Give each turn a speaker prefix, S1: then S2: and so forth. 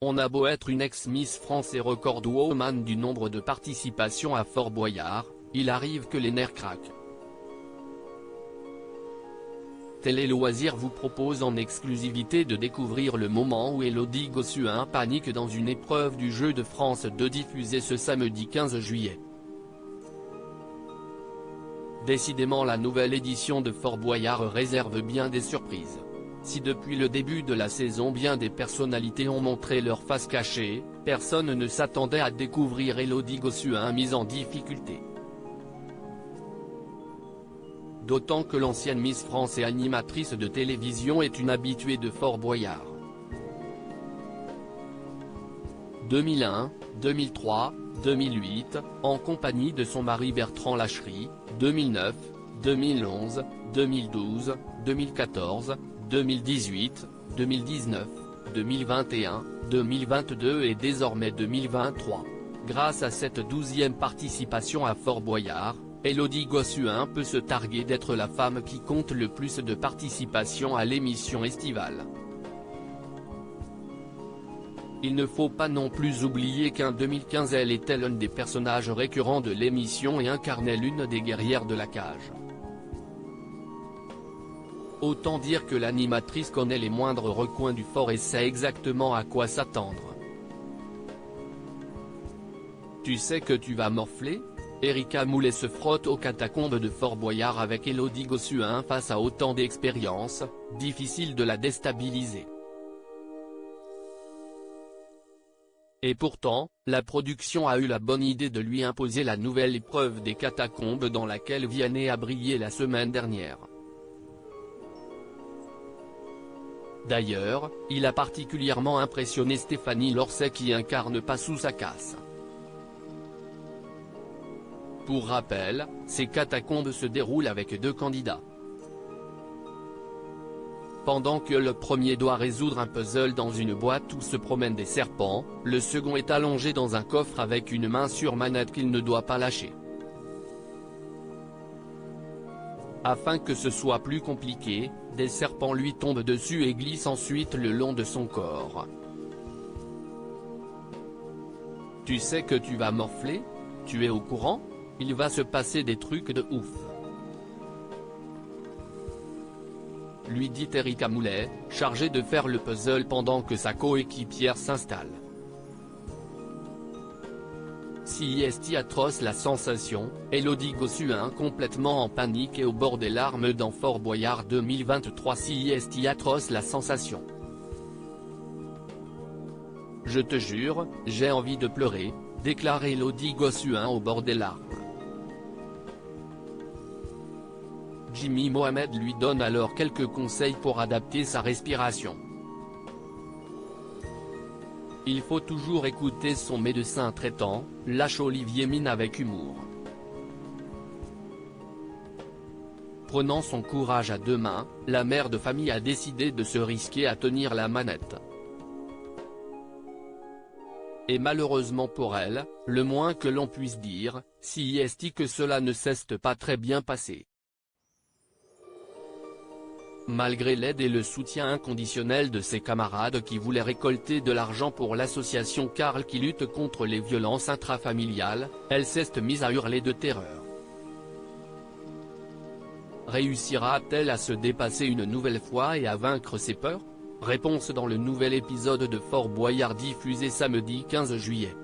S1: On a beau être une ex-Miss France et record woman du nombre de participations à Fort Boyard, il arrive que les nerfs craquent. Télé Loisirs vous propose en exclusivité de découvrir le moment où Élodie Gossuin panique dans une épreuve du Jeu de France 2 diffusée ce samedi 15 juillet. Décidément la nouvelle édition de Fort Boyard réserve bien des surprises. Si depuis le début de la saison bien des personnalités ont montré leur face cachée, personne ne s'attendait à découvrir Élodie Gossuin mise en difficulté. D'autant que l'ancienne Miss France et animatrice de télévision est une habituée de Fort Boyard. 2001, 2003, 2008, en compagnie de son mari Bertrand Lachery, 2009, 2011, 2012, 2014, 2018, 2019, 2021, 2022 et désormais 2023. Grâce à cette 12e participation à Fort Boyard, Élodie Gossuin peut se targuer d'être la femme qui compte le plus de participations à l'émission estivale. Il ne faut pas non plus oublier qu'en 2015 elle était l'un des personnages récurrents de l'émission et incarnait l'une des guerrières de la cage. Autant dire que l'animatrice connaît les moindres recoins du fort et sait exactement à quoi s'attendre. Tu sais que tu vas morfler ? Erika Moulet se frotte aux catacombes de Fort Boyard avec Élodie Gossuin face à autant d'expérience, difficile de la déstabiliser. Et pourtant, la production a eu la bonne idée de lui imposer la nouvelle épreuve des catacombes dans laquelle Vianney a brillé la semaine dernière. D'ailleurs, il a particulièrement impressionné Stéphanie Lorset qui incarne Passou sa casse. Pour rappel, ces catacombes se déroulent avec 2 candidats. Pendant que le premier doit résoudre un puzzle dans une boîte où se promènent des serpents, le second est allongé dans un coffre avec une main sur manette qu'il ne doit pas lâcher. Afin que ce soit plus compliqué, des serpents lui tombent dessus et glissent ensuite le long de son corps. Tu sais que tu vas morfler ? Tu es au courant ? Il va se passer des trucs de ouf. Lui dit Erika Moulet, chargée de faire le puzzle pendant que sa coéquipière s'installe. Si est atroce la sensation, Élodie Gossuin complètement en panique et au bord des larmes dans Fort Boyard 2023. Si est atroce la sensation. Je te jure, j'ai envie de pleurer, déclare Élodie Gossuin au bord des larmes. Jimmy Mohamed lui donne alors quelques conseils pour adapter sa respiration. Il faut toujours écouter son médecin traitant, lâche Olivier Mine avec humour. Prenant son courage à 2 mains, la mère de famille a décidé de se risquer à tenir la manette. Et malheureusement pour elle, le moins que l'on puisse dire, si est que cela ne s'est pas très bien passé. Malgré l'aide et le soutien inconditionnel de ses camarades qui voulaient récolter de l'argent pour l'association Carl qui lutte contre les violences intrafamiliales, elle s'est mise à hurler de terreur. Réussira-t-elle à se dépasser une nouvelle fois et à vaincre ses peurs ? Réponse dans le nouvel épisode de Fort Boyard diffusé samedi 15 juillet.